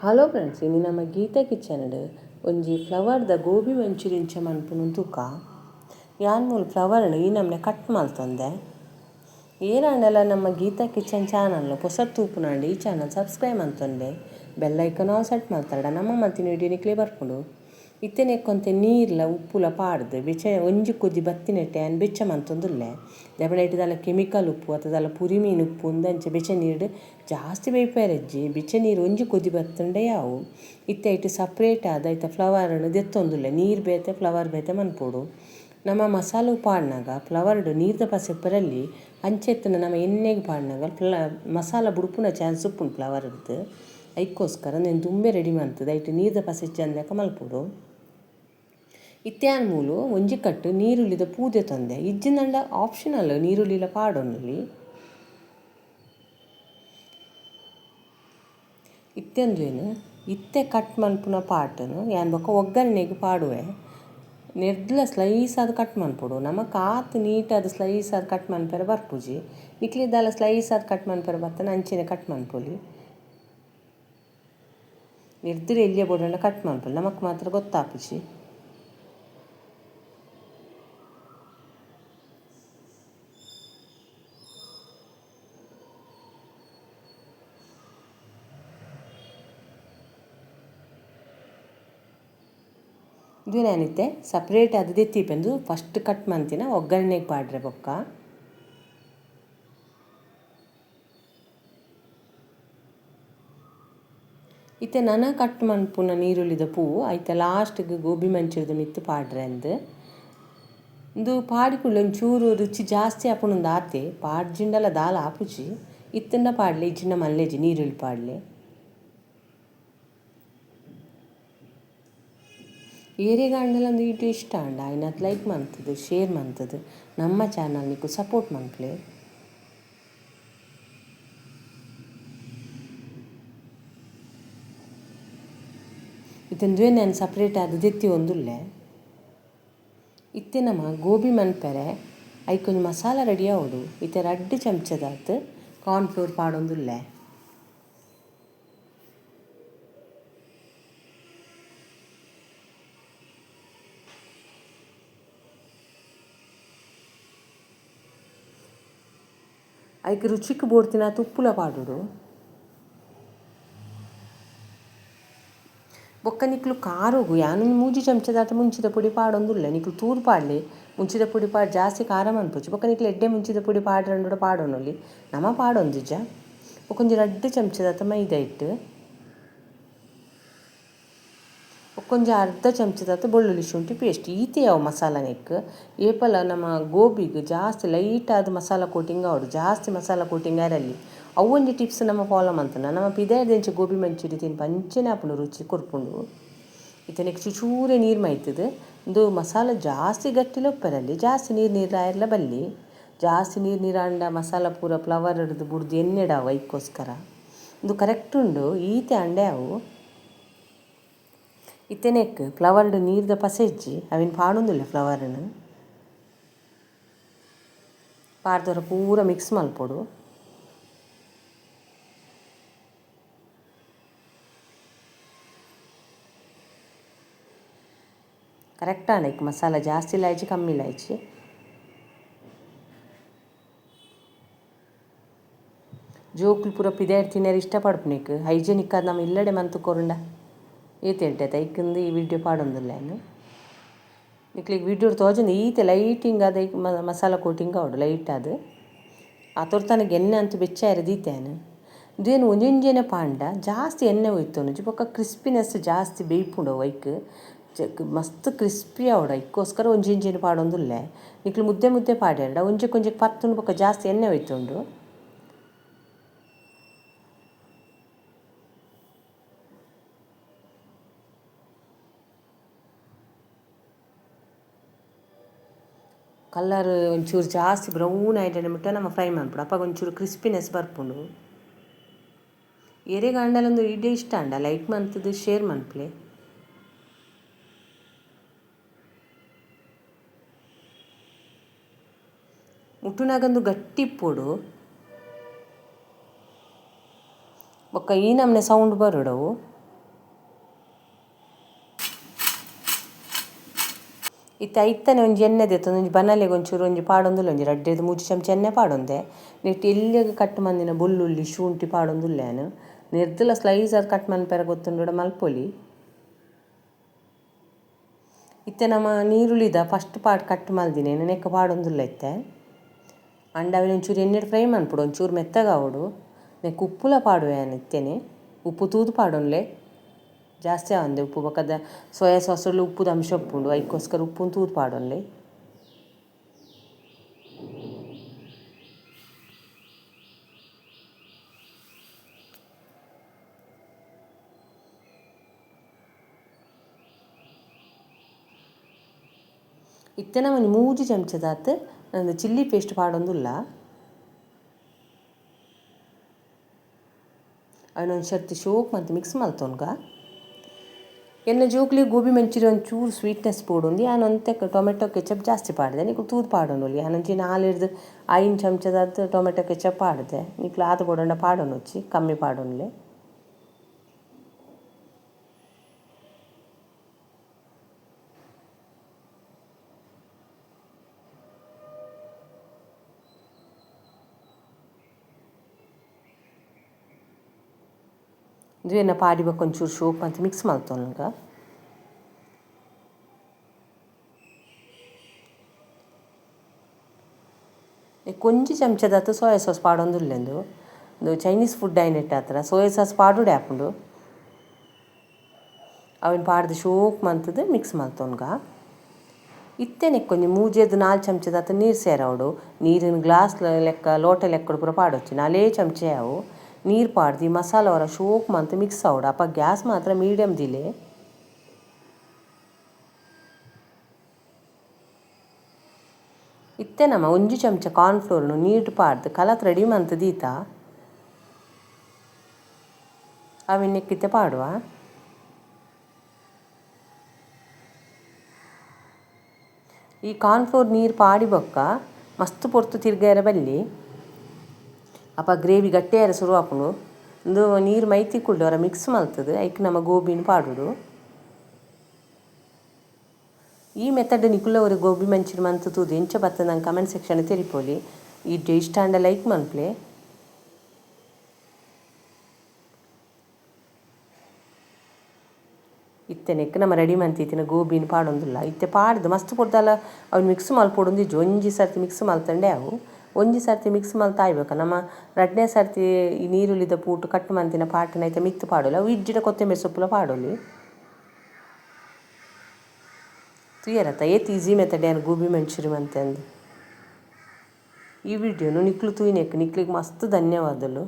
Hello friends, ಇನ್ನು ನಮ್ಮ ಗೀತಾ ಕಿಚನ್ಡ್ ಒಂಜಿ ಫ್ಲವರ್ದ ಗೋಬಿ ಮಂಚೂರಿಯನ್ ಮನ್ಪುನ ತೂಕ ಯಾನ್ ಮೂಲು ಫ್ಲವರ್ನ ಈ ನಮ್ನೆ ಕಟ್ ಮಲ್ತೊಂದೆ. ಏನಾಂಡಲ ನಮ್ಮ ಗೀತಾ ಕಿಚನ್ ಚಾನಲ್ ಹೊಸ ತೂಪುನಾಂಡ್ ಈ ಚಾನಲ್ ಸಬ್ಸ್ಕ್ರೈಬ್ ಅಂತೊಂಡೆ, ಬೆಲ್ ಐಕಾನ್ ಆಲ್ ಸೆಟ್ ಮಾಡ್ತಾರ ನಮ್ಮ ಮತ್ತಿನ ವಿಡಿಯೋ ನಿಕ್ಲೆ ಬರ್ಪುಂಡು. ಇತ್ತೆನೆ ಕೊಂತೆ ನೀರ್ಲ ಉಪ್ಪುಲ ಪಾಡ್ದು ಬೆಚ್ಚ ಒಂಜಿ ಕೊದ್ದಿ ಬತ್ತಿನೆಟ್ಟೆ ಅನ್ ಬೆಚ್ಚ ಮಂತೊಂದುಲ್ಲೆ ದೆಪಡೈಟ್ ದಾಲ ಕೆಮಿಕಲ್ ಉಪ್ಪು ಅಥವಾ ದಾಲ ಪುರಿ ಮೀನು ಉಪ್ಪು ಉಂದಂಚ ಬೆಚ್ಚ ನೀರು ಜಾಸ್ತಿ ಬೇಯ್ಪೆರಜ್ಜಿ ಬೆಚ್ಚ ನೀರು ಒಂಜಿ ಕೊದ್ದಿ ಬತ್ತುಂಡೆ ಯಾವು ಇತ್ತೆ ಐಟ್ ಸಪ್ರೇಟ್ ಆದ ಐತ ಫ್ಲವರ್ನು ದೆತ್ತೊಂದುಲ್ಲೆ ನೀರು ಬೇತೆ ಫ್ಲವರ್ ಬೇತೆ ಮನ್ಪೊಡು. ನಮ್ಮ ಮಸಾಲೆ ಪಾಡ್ನಾಗ ಫ್ಲವರ್ಡು ನೀರ್ದ ಪಸೆಪ್ಪರಲ್ಲಿ ಅಂಚೆತ್ತನ ನಮ್ಮ ಎಣ್ಣೆಗೆ ಪಾಡ್ನಾಗ ಮಸಾಲ ಬುಡ್ಪುನ ಚಾನ್ಸ್ ಉಪ್ಪುಂಡು ಫ್ಲವರ್ದು. ಐಕ್ಕೋಸ್ಕರ నేను ದುಂಬೆ ರೆಡಿ ಮಂತುದು ಐಟ್ ನೀರ್ದ ಪಸೆಚ್ಚಿ ಅಂದಕ ಮಲ್ಪೊಡು. ಇತ್ಯಾನ್ ಮೂಲು ಒಂಜಿ ಕಟ್ಟು ನೀರುಳ್ಳಿದ ಪೂದೆ ತಂದೆ ಇಜ್ಜಿಂದಂಡ ಆಪ್ಷನಲ್ ನೀರುಳ್ಳಿಲ ಪಾಡೊಂದುಲ್ಲಿ ಇತ್ತೆಂದುವೇನು ಇತ್ತೆ ಕಟ್ ಮಲ್ಪುನ ಪಾಟನು ಯಾನ್ ಬೊಕ್ಕ ಒಗ್ಗರಣೆಗೆ ಪಾಡುವೆ ನೆರ್ದ್ಲ ಸ್ಲೈಸ್ ಆದ ಕಟ್ ಮನ್ಪೊಡು. ನಮಕ್ ಆತು ನೀಟಾದ ಸ್ಲೈಸ್ ಆದ ಕಟ್ ಮನ್ಪೆರೆ ಬರ್ಪುಜಿ ನಿಕ್ಲಿದ್ದಾಲ ಸ್ಲೈಸ್ ಆದ ಕಟ್ ಮನ್ಪೆರೆ ಬತ್ತನ ಅಂಚೆನೆ ಕಟ್ ಮನ್ಪೊಲಿ ನೆರ್ದಿರ ಎಲ್ಲಿಯ ಬೋಡಂಡ ಕಟ್ ಮನ್ಪೊಲಿ ನಮಕ್ ಮಾತ್ರ ಗೊತ್ತಾಪುಜಿ. ಇದು ನಾನಿತ್ತೆ ಸಪ್ರೇಟ್ ಅದು ದೆತ್ತಿಪ್ಪೆಂದು ಫಸ್ಟ್ ಕಟ್ ಮಂತಿನ ಒಗ್ಗರಣೆಗೆ ಪಾಡ್ರೆ ಬೊಕ್ಕ ಇತ್ತೆ ನನ ಕಟ್ ಮನ್ಪುನ ನೀರುಳ್ಳಿದ ಪೂವು ಐತೆ ಲಾಸ್ಟ್ಗೆ ಗೋಬಿ ಮಂಚೂರಿದ ಮಿತ್ತು ಪಾಡ್ರೆ ಅಂದು ಇಂದು ಪಾಡಿಕುಳ್ಳು ಒಂಚೂರು ರುಚಿ ಜಾಸ್ತಿ ಆಪುಂಡು ಆತೆ ಪಾಡ್ಜಿಂಡಲ ದಾಲ ಆಪುಜಿ ಇತ್ತನ್ನ ಪಾಡ್ಲೆ ಇಜ್ಜಿಂಡ ಮಲ್ಲೆಜಿ ನೀರುಳ್ಳಿ ಪಾಡ್ಲೆ ಏರಿಗಾಂಡಲಂದು ವಿಡಿಯೋ ಇಷ್ಟ ಅಂಡ ಐನತ್ ಲೈಕ್ ಮಂತದು ಶೇರ್ ಮಂತದು ನಮ್ಮ ಚಾನಲ್ ನಿಕ್ಕು ಸಪೋರ್ಟ್ ಮನ್ಪ್ಲೆ. ಇತ್ತಂದುವೆ ನಾನು ಸಪ್ರೇಟ್ ಆದ ದೆತ್ತಿ ಒಂದುಲ್ಲೆ ಇತ್ತೆ ನಮ್ಮ ಗೋಬಿ ಮನ್ಪೆರೆ ಐಕೊಂಜಿ ಮಸಾಲ ರೆಡಿ ಆವೊಡು. ಇತ್ತೆ 2 ಚಮಚದಾತ್ ಕಾರ್ನ್ಫ್ಲೋರ್ ಪಾಡೊಂದುಲ್ಲೆ ಐಕ್ ರುಚಿಕ್ ಬೋಡ್ತಿನ ತುಪ್ಪುಲ ಪಾಡುಡು. ಬೊಕ್ಕ ನಿಕ್ಲು ಖಾರೋಗು ಯಾನೊಂದು 3 ಚಮಚದಾತ ಮುಂಚಿದ ಪುಡಿ ಪಾಡೊಂದುಲ್ಲೆ ನಿಕ್ಲು ತೂರು ಪಾಡ್ಲಿ ಮುಂಚಿದ ಪುಡಿ ಪಾಡು ಜಾಸ್ತಿ ಖಾರ ಮನ್ಪುಜಿ ಬೊಕ್ಕ ನಿಕ್ಲು ಎಡ್ಡೆ ಮುಂಚಿದ ಪುಡಿ ಪಾಡ್ರಂಡು ಪಾಡೊನೊಲಿ ನಮ ಪಾಡೊಂದುಜ. ಬೊಕ್ಕೊಂಜಿ 2 ಚಮಚದಾತ ಮೈದಾ ಹಿಟ್ಟು ಬೊಕ್ಕೊಂಜಿ ಅರ್ಧ ಚಮಚದಾತ ಬೆಳ್ಳುಳ್ಳಿ ಶುಂಠಿ ಪೇಸ್ಟ್ ಈತೆ ಯಾವ ಮಸಾಲ ನೆಕ್ ಏಪಲ ನಮ್ಮ ಗೋಬಿಗೆ ಜಾಸ್ತಿ ಲೈಟ್ ಆದ ಮಸಾಲ ಕೋಟಿಂಗ್ ಆವಡು ಜಾಸ್ತಿ ಮಸಾಲ ಕೋಟಿಂಗ್ ಆರಲ್ಲಿ ಅವೊಂಜಿ ಟಿಪ್ಸ್ ನಮ್ಮ ಫಾಲೋ ಮಂತನ ನಮ್ಮ ಪಿದಾಯ್ದಂಚೆ ಗೋಬಿ ಮಂಚೂರಿ ತಿನ್ಪ ಅಂಚೆನೆ ಆಪುಂಡು ರುಚಿ ಕೊರ್ಪುಂಡು. ಇತ್ತೆ ನೆಕ್ಸ್ಟ್ ಚೂರೆ ನೀರು ಮೈತದು ಇಂದು ಮಸಾಲ ಜಾಸ್ತಿ ಗಟ್ಟಿಲ ಉಪ್ಪರಲ್ಲಿ ಜಾಸ್ತಿ ನೀರು ಆಯರ್ಲ ಬಲ್ಲಿ ಜಾಸ್ತಿ ನೀರಾಂಡ ಮಸಾಲ ಪೂರ ಫ್ಲವರ್ ಹಿಡ್ದು ಬುಡ್ದು ಎಣ್ಣೆಡಾವ ಐಕ್ಕೋಸ್ಕರ ಇದು ಕರೆಕ್ಟ್ ಉಂಡು ಈತೆ ಅಂಡೆ ಅವು ಇತ್ತೆನೆಕ್ ಫ್ಲವರ್ಡ್ ನೀರ್ದ ಪಸೆಜ್ಜಿ ಅವಿನ ಪಾಡೊಂದುಲ್ಲೆ ಫ್ಲವರ್ನು ಪಾಡ್ದರ ಪೂರ ಮಿಕ್ಸ್ ಮಲ್ಪೊಡು. ಕರೆಕ್ಟ್ ಆಂಡ ಮಸಾಲ ಜಾಸ್ತಿ ಇಲಾಯ್ಚಿ ಕಮ್ಮಿ ಇಲಾಯ್ಚಿ ಜೋಕುಲು ಪೂರ ಪಿದಾಯ್ಡ್ ತಿನ್ನರೆ ಇಷ್ಟಪಡ್ಪುನೆಕ್ ಹೈಜೆನಿಕ್ ಆದ ನಮ್ಮ ಇಲ್ಲಡೆ ಮಂತು ಕೊರುಂಡ ಏತೆ ಹೇಳ್ತೈತೆ ಐಕ್ಕಿಂದು ಈ ವಿಡಿಯೋ ಪಾಡೊಂದುಲ್ಲೆನು ನಿಕ್ಲಿಗೆ ವಿಡಿಯೋ ತೋಜೊಂದು ಈತೆ ಲೈಟಿಂಗ್ ಆದ ಮಸಾಲ ಕೋಟಿಂಗ್ ಆವಡು ಲೈಟ್ ಆದ ಆ ತೊರ್ತನಗೆ ಎಣ್ಣೆ ಅಂತೂ ಬೆಚ್ಚಾಯರೆ ದೀತೇನು ಇದೇನು ಒಂಜೊಂಜೇನೆ ಪಾಂಡ ಜಾಸ್ತಿ ಎಣ್ಣೆ ಹೋಯ್ತೊಂಜಿ ಬೊಕ್ಕ ಕ್ರಿಸ್ಪಿನೆಸ್ ಜಾಸ್ತಿ ಬೇಯ್ಪುಂಡು ಐಕ್ ಮಸ್ತ್ ಕ್ರಿಸ್ಪಿ ಆವಡು ಐಕ್ಕೋಸ್ಕರ ಒಂಜೊಂಜೇನು ಪಾಡೊಂದುಲ್ಲೆ ನಿಕ್ಲು ಮುದ್ದೆ ಮುದ್ದೆ ಪಾಡ್ಯಾಡ ಒಂಜಕ್ಕೆ ಪತ್ತುಂಡು ಬೊಕ್ಕ ಜಾಸ್ತಿ ಎಣ್ಣೆ ಹೋಯ್ತುಂಡು. ಕಲ್ಲರ್ ಒಂಚೂರು ಜಾಸ್ತಿ ಬ್ರೌನ್ ಆಯ್ತಡೆ ಮುಟ್ಟ ನಮ್ಮ ಫ್ರೈ ಮನ್ಪುಡು ಅಪ್ಪ ಒಂಚೂರು ಕ್ರಿಸ್ಪಿನೆಸ್ ಬರ್ಪುಂಡು. ಎರೆಗಾಂಡಲೊಂದು ವಿಡಿಯೋ ಇಷ್ಟ ಅಂಡ ಲೈಕ್ ಮಂತದು ಶೇರ್ ಮನ್ಪ್ಲೆ. ಮುಟ್ಟುನಾಗೊಂದು ಗಟ್ಟಿ ಇಪ್ಪೊಡು ಬೊಕ್ಕ ಈ ನಮೂನೆ ಸೌಂಡ್ ಬರೋಡವು. ಇತ್ತೆ ಐತನೆ ಒಂಜಿ ಎಣ್ಣೆ ದೆತ್ತೊಂದು ಒಂಜಿ ಬನ್ನಲೆಗ್ ಒಂಚೂರು ಒಂಜಿ ಪಾಡೊಂದುಲ್ಲೆ ಒಂಜಿ ರಡ್ಡೆದ 3 ಚಮಚ ಎಣ್ಣೆ ಪಾಡೊಂದೆ ನೆಟ್ ಎಲ್ಲಿಗೆ ಕಟ್ ಮಂದಿನ ಬೊಲ್ಲುಳ್ಳಿ ಶುಂಠಿ ಪಾಡೊಂದುಲ್ಲೇನು ನಿರ್ದಲ ಸ್ಲೈಸರ್ ಕಟ್ ಮನ್ಪೆರ ಗೊತ್ತುಂಡು ಮಲ್ಪೊಲಿ. ಇತ್ತೆ ನಮ್ಮ ನೀರುಳ್ಳಿದ ಫಸ್ಟ್ ಪಾರ್ಟ್ ಕಟ್ ಮಲ್ದಿನೇನು ನೆಕ್ಕ ಪಾಡೊಂದುಲ್ಲ ಇತ್ತೆ ಅಂಡ ಅವಿನ ಒಂಚೂರು ಎಣ್ಣೆಡ್ ಫ್ರೈ ಮನ್ಪುಡು ಒಂಚೂರು ಮೆತ್ತಗಾವೊಡು ನೆಕ್ ಉಪ್ಪುಲ ಪಾಡುವೆನು ಇತ್ತೇನೆ ಉಪ್ಪು ತೂದು ಪಾಡೊನ್ಲೆ ಜಾಸ್ತಿ ಆವಂದೆ ಉಪ್ಪು ಬೊಕದ ಸೋಯಾ ಸಾಸಲ್ಲಿ ಉಪ್ಪುದ ಅಂಶ ಉಪ್ಪುಂಡು ಅದಕ್ಕೋಸ್ಕರ ಉಪ್ಪುನ ತೂದು ಪಾಡೊನ್ಲೆ. ಇತ್ತೆನ ಒಂಜಿ 3 ಚಮಚದಾತ್ ಒಂದು ಚಿಲ್ಲಿ ಪೇಸ್ಟ್ ಪಾಡೊಂದುಲ್ಲ ಅವನೊಂದು ಸರ್ತಿ ಶೋಕ್ ಮತ್ತು ಮಿಕ್ಸ್ ಮಲ್ತೊನ್ಗ ಎನ್ನ ಜೋಕ್ಲಿ ಗೋಬಿ ಮಂಚೂರಿ ಒಂಚೂರು ಸ್ವೀಟ್ನೆಸ್ ಪೋಡುಂದು ಯಾನೊಂತೆ ಟೊಮೆಟೊ ಕೆಚಪ್ ಜಾಸ್ತಿ ಪಾಡಿದೆ ನಿಕ್ಲು ತೂದು ಪಾಡೊಂದುಲ್ಲೆ ಯಾನೊಂಚಿ 4-5 ಚಮಚದಾತ್ ಟೊಮೆಟೊ ಕೆಚಪ್ ಪಾಡಿದೆ ನಿಕ್ಲು ಆತ ಪೋಡೊಂಡ ಪಾಡೊಂದು ಕಮ್ಮಿ ಪಾಡೊನ್ಲೆ. ಇದು ಪಾಡಿ ಬಕ್ಕ ಒಂಚೂರು ಶೋಕ್ ಮತ್ತು ಮಿಕ್ಸ್ ಮಲ್ತೊನ್ಗ ಒಂಜಿ ಚಮಚದಾತು ಸೋಯಾ ಸಾಸ್ ಪಾಡೊಂದುಲ್ಲೆಂದು ಒಂದು ಚೈನೀಸ್ ಫುಡ್ ಆಯ್ನೆಟ್ ಹತ್ರ ಸೋಯಾ ಸಾಸ್ ಪಾಡುಡೆ ಹಾಪುಂಡು ಅವನ್ ಪಾಡ್ದು ಶೋಕ್ ಮಂತದ್ದು ಮಿಕ್ಸ್ ಮಲ್ತೊನ್ಗ ಇತ್ತೆ ನೆಕ್ಕೊಂಜಿ 3-4 ಚಮಚದಾತು ನೀರು ಸೇರವಡು ನೀರಿನ ಗ್ಲಾಸ್ ಲೆಕ್ಕ ಲೋಟ ಲೆಕ್ಕಡು ಪೂರ ಪಾಡೊಚ್ಚಿ 4 ಚಮಚೆ ಅವು ನೀರು ಪಾಡ್ದು ಮಸಾಲ ಹೊರ ಶೋಕ್ ಮಂತ್ ಮಿಕ್ಸ್ ಆವಡು ಅಪ್ಪ ಗ್ಯಾಸ್ ಮಾತ್ರ ಮೀಡಿಯಮ್ ದಿಲೆ. ಇತ್ತೆ ನಮ್ಮ 1 ಚಮಚ ಕಾರ್ನ್ಫ್ಲೋರ್ನು ನೀರು ಪಾಡ್ದು ಕಲತ್ ರೆಡಿ ಮಂತ್ ದೀತ ಅವಿನ್ನೆಕ್ಕಿತ್ತೆ ಪಾಡುವ ಈ ಕಾರ್ನ್ಫ್ಲೋರ್ ನೀರು ಪಾಡಿ ಬೊಕ್ಕ ಮಸ್ತ್ ಪೊರ್ತು ತಿರ್ಗೇರ ಬಲ್ಲಿ ಅಪ್ಪ ಗ್ರೇವಿ ಗಟ್ಟಿಯಾರ ಶುರು ಆಪುಂಡು ಒಂದು ನೀರು ಮೈತಿ ಕುಡ್ದು ಅವರ ಮಿಕ್ಸ್ ಮಲ್ತದು ಐಕ್ ನಮ್ಮ ಗೋಬಿನ ಪಾಡುಡು. ಈ ಮೆಥಡ್ ನಿಕುಲವರೆ ಗೋಬಿ ಮಂಚೂರಿ ಮಂತ್ ತೂದು ಎಂಚ ಬತ್ತದ ನಂಗೆ ಕಮೆಂಟ್ ಸೆಕ್ಷನ್ ತೆರಿಪೋಲಿ. ಈ ಇಷ್ಟ ಅಂಡ ಲೈಕ್ ಮನ್ಪ್ಲೆ. ಇತ್ತೆ ನೆಕ್ ನಮ್ಮ ರೆಡಿ ಮಂತಿತ್ತಿನ ಗೋಬಿನ ಪಾಡೊಂದುಲ್ಲ ಇತ್ತೆ ಪಾಡ್ದು ಮಸ್ತ್ ಪೊಡ್ದಲ್ಲ ಅವ್ನು ಮಿಕ್ಸ್ ಮಲ್ಪೊಡೊಂದು ಒಂಜಿ ಸರ್ತಿ ಮಿಕ್ಸ್ ಮಲ್ತಂಡೆ ಅವು ಒಂಜಿ ಸರ್ತಿ ಮಿಕ್ಸ್ ಮಲ್ತ ಆಯ್ಬೇಕ ನಮ್ಮ 2ನೇ ಸರ್ತಿ ಈ ನೀರುಳ್ಳಿದ ಪೂಟು ಕಟ್ ಮಂತಿನ ಪಾಟನ ಐತೆ ಮಿತ್ತು ಪಾಡೋಲ್ಲ ಅವು ಇಜ್ಜಿಡ ಕೊತ್ತಂಬರಿ ಸೊಪ್ಪುಲ ಪಾಡೋಲಿ ತುಯರತ್ತ ಏತ್ ಈಸಿ ಮೆಥಡ್ ಏನು ಗೋಬಿ ಮಂಚೂರಿ ಮಂತಂದು. ಈ ವಿಡಿಯೋನು ನಿಕ್ಲು ತೂಯಿನೆಕ್ ನಿಕ್ಲಿಗೆ ಮಸ್ತ್ ಧನ್ಯವಾದಗಳು.